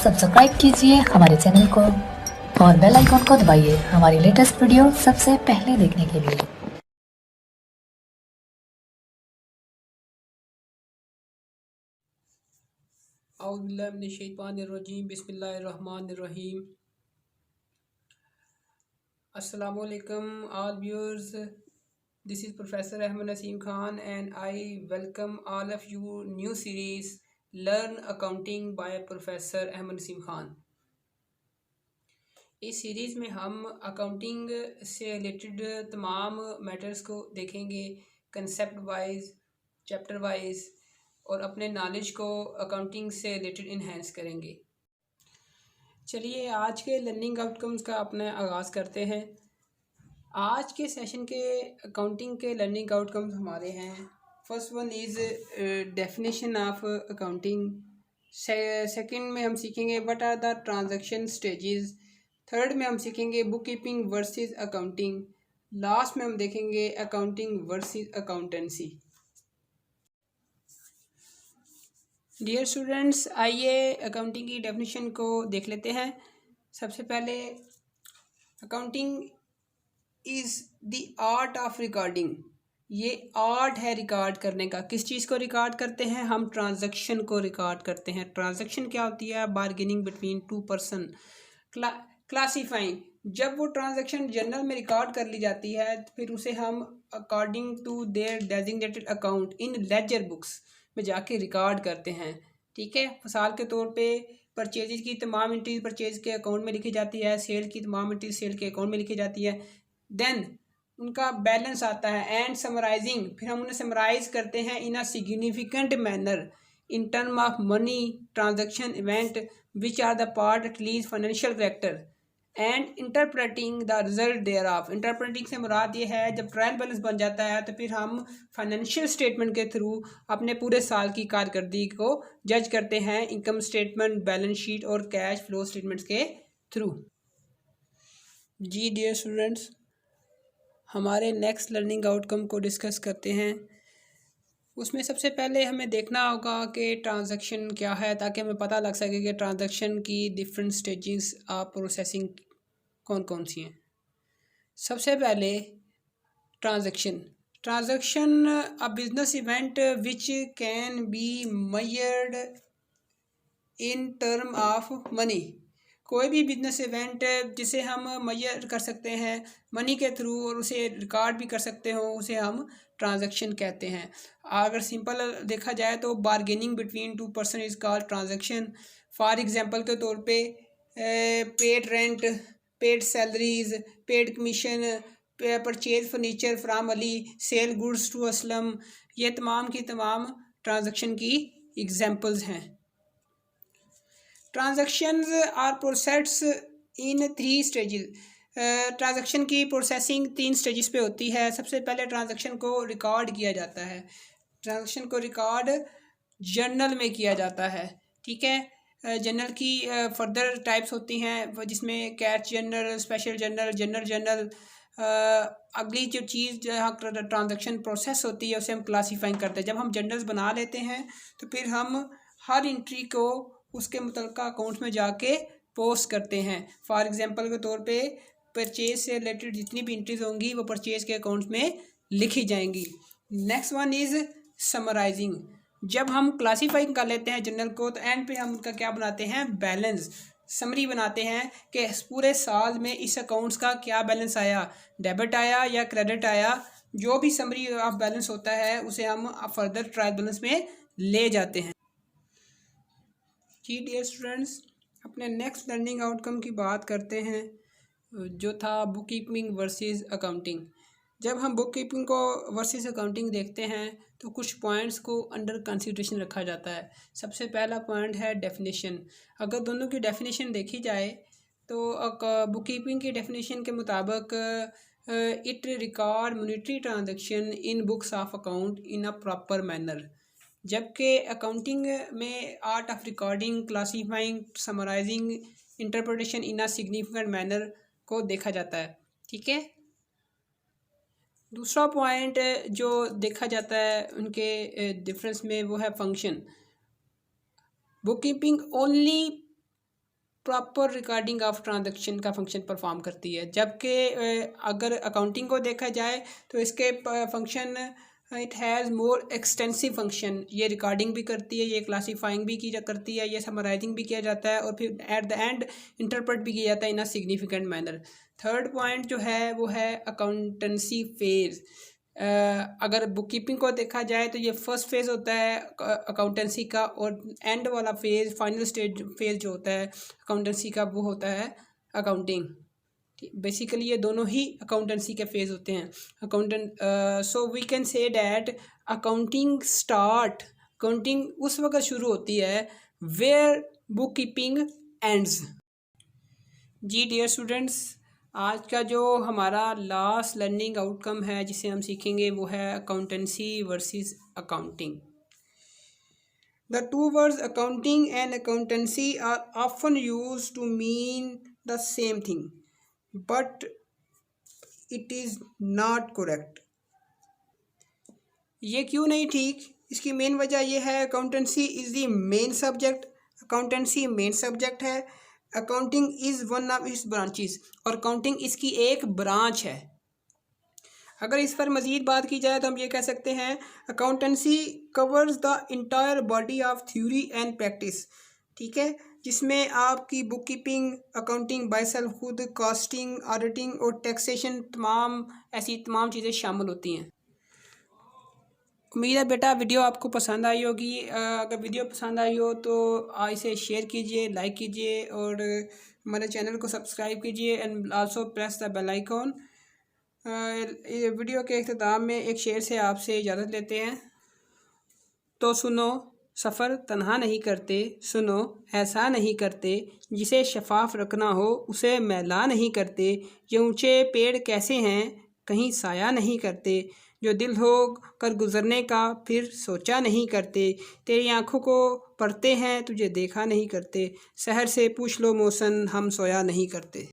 Subscribe कीजिए हमारे channel को और बेल आइकॉन को दबाइए हमारी लेटेस्ट वीडियो सबसे पहले देखने के लिए। औज़ुबिल्लाहिमिनश्शैतानिर्रजीम बिस्मिल्लाहिर्रहमानिर्रहीम। Assalamualaikum all viewers. This is Professor Ahmed Naseem Khan and I welcome all of you new series Learn Accounting by Professor Ahmed Naseem Khan। इस सीरीज़ में हम अकाउंटिंग से रिलेटेड तमाम मैटर्स को देखेंगे, कंसेप्ट वाइज, चैप्टर वाइज, और अपने knowledge को अकाउंटिंग से रिलेटेड इन्हेंस करेंगे। चलिए आज के लर्निंग आउटकम्स का अपना आगाज़ करते हैं। आज के सेशन के अकाउंटिंग के लर्निंग आउटकम्स हमारे हैं। First one is definition of accounting. Second में हम सीखेंगे what are the transaction stages. Third में हम सीखेंगे book keeping versus accounting. Last में हम देखेंगे accounting versus accountancy. Dear students, आइए अकाउंटिंग की डेफिनेशन को देख लेते हैं। सबसे पहले accounting is the art of recording. ये आर्ट है रिकॉर्ड करने का। किस चीज़ को रिकॉर्ड करते हैं? हम ट्रांजैक्शन को रिकॉर्ड करते हैं। ट्रांजैक्शन क्या होती है? Bargaining between two person. Classifying, जब वो ट्रांजैक्शन जर्नल में रिकॉर्ड कर ली जाती है तो फिर उसे हम according to their designated account in ledger books में जाके रिकॉर्ड करते हैं। ठीक है, मिसाल के तौर पे परचेज की तमाम एंट्रीज परचेज के अकाउंट में लिखी जाती है, सेल की तमाम एंट्रीज सेल के अकाउंट में लिखी जाती है। देन उनका बैलेंस आता है एंड समराइजिंग, फिर हम उन्हें समराइज करते हैं in a significant manner in term of money transaction event which are the part at least financial character and interpreting the result thereof. Interpreting से मुराद ये है जब ट्रायल बैलेंस बन जाता है तो फिर हम फाइनेंशियल स्टेटमेंट के थ्रू अपने पूरे साल की कारकर्दगी को जज करते हैं, इनकम स्टेटमेंट, बैलेंस शीट और कैश फ्लो स्टेटमेंट्स के थ्रू। जी डियर स्टूडेंट्स, हमारे नेक्स्ट लर्निंग आउटकम को डिस्कस करते हैं। उसमें सबसे पहले हमें देखना होगा कि ट्रांजैक्शन क्या है, ताकि हमें पता लग सके कि ट्रांजैक्शन की डिफरेंट स्टेजेस ऑफ प्रोसेसिंग कौन कौन सी हैं। सबसे पहले transaction a business event which can be measured in term of money. कोई भी बिजनेस इवेंट जिसे हम मेजर कर सकते हैं मनी के थ्रू और उसे रिकॉर्ड भी कर सकते हो, उसे हम ट्रांजैक्शन कहते हैं। अगर सिंपल देखा जाए तो bargaining between two person is called transaction. For example के तौर पे paid rent, paid salaries, paid commission, purchase furniture from Ali, sell goods to Aslam, ये तमाम की तमाम ट्रांजैक्शन की एग्जांपल्स हैं। Transactions are processed in 3 stages. Transaction की प्रोसेसिंग 3 स्टेजेस पे होती है। सबसे पहले ट्रांजैक्शन को रिकॉर्ड किया जाता है। ट्रांजैक्शन को रिकॉर्ड जर्नल में किया जाता है। ठीक है, जर्नल की फर्दर टाइप्स होती हैं जिसमें cash journal, special journal, general journal. अगली जो चीज़ जहाँ ट्रांजैक्शन प्रोसेस होती है उसे हम क्लासीफाइंग करते हैं। जब हम जर्नल्स बना लेते हैं तो फिर हम हर एंट्री को उसके मुतल्लिका अकाउंट्स में जाके पोस्ट करते हैं। फॉर एग्जांपल के तौर पे परचेज से रिलेटेड जितनी भी एंट्रीज होंगी वो परचेज के अकाउंट्स में लिखी जाएंगी। Next one is summarising. जब हम क्लासीफाई कर लेते हैं जर्नल को तो एंड पे हम उनका क्या बनाते हैं? बैलेंस, समरी बनाते हैं कि पूरे साल में इस अकाउंट्स का क्या बैलेंस आया, डेबिट आया या क्रेडिट आया। जो भी समरी ऑफ बैलेंस होता है उसे हम फर्दर ट्रायल बैलेंस में ले जाते हैं। जी डियर स्टूडेंट्स, अपने नेक्स्ट लर्निंग आउटकम की बात करते हैं जो था बुक कीपिंग वर्सेस अकाउंटिंग। जब हम बुक कीपिंग को वर्सेस अकाउंटिंग देखते हैं तो कुछ पॉइंट्स को अंडर कंसिडरेशन रखा जाता है। सबसे पहला पॉइंट है डेफिनेशन। अगर दोनों की डेफिनेशन देखी जाए तो बुक कीपिंग की डेफिनेशन के मुताबिक it record monetary transaction in books of account in a proper manner. जबकि अकाउंटिंग में art of recording, classifying, summarising, interpretation in a significant manner को देखा जाता है। ठीक है, दूसरा पॉइंट जो देखा जाता है उनके डिफरेंस में वो है function. Book keeping only proper recording of transaction का फंक्शन परफॉर्म करती है। जबकि अगर अकाउंटिंग को देखा जाए तो इसके function it has more extensive function. ये रिकॉर्डिंग भी करती है, ये क्लासीफाइंग भी करती है, ये समराइजिंग भी किया जाता है और फिर एट द एंड इंटरप्रेट भी किया जाता है in a significant manner. Third point जो है वो है अकाउंटेंसी फेज़। अगर बुक कीपिंग को देखा जाए तो ये फर्स्ट फेज़ होता है अकाउंटेंसी का, और एंड वाला फेज़, फाइनल स्टेज फेज़ जो होता है अकाउंटेंसी का, वो होता है अकाउंटिंग। बेसिकली ये दोनों ही अकाउंटेंसी के फेज़ होते हैं। So we can say that accounting उस वक्त शुरू होती है वेयर बुक कीपिंग एंड्स। जी डियर स्टूडेंट्स, आज का जो हमारा लास्ट लर्निंग आउटकम है जिसे हम सीखेंगे वो है accountancy versus accounting. The two words accounting and accountancy are often used to mean the same thing, but it is not correct. ये क्यों नहीं ठीक? इसकी मेन वजह यह है accountancy is the main subject, accountancy main subject है, accounting is one of its branches, और अकाउंटिंग इसकी एक ब्रांच है। अगर इस पर मज़ीद बात की जाए तो हम ये कह सकते हैं accountancy covers the entire body of theory and practice, ठीक है, जिसमें आपकी book keeping, accounting by self खुद, कॉस्टिंग, ऑडिटिंग और टैक्सेशन, ऐसी तमाम चीज़ें शामिल होती हैं। उम्मीद है बेटा वीडियो आपको पसंद आई होगी। अगर वीडियो पसंद आई हो तो इसे शेयर कीजिए, लाइक कीजिए और हमारे चैनल को सब्सक्राइब कीजिए and also press the bell icon. Video के इख्तिताम में एक शेर से आपसे इजाज़त लेते हैं। तो सुनो सफ़र तन्हा नहीं करते, सुनो ऐसा नहीं करते, जिसे शफाफ रखना हो उसे मैला नहीं करते, ये ऊंचे पेड़ कैसे हैं कहीं साया नहीं करते, जो दिल हो कर गुज़रने का फिर सोचा नहीं करते, तेरी आँखों को पढ़ते हैं तुझे देखा नहीं करते, शहर से पूछ लो मौसम हम सोया नहीं करते।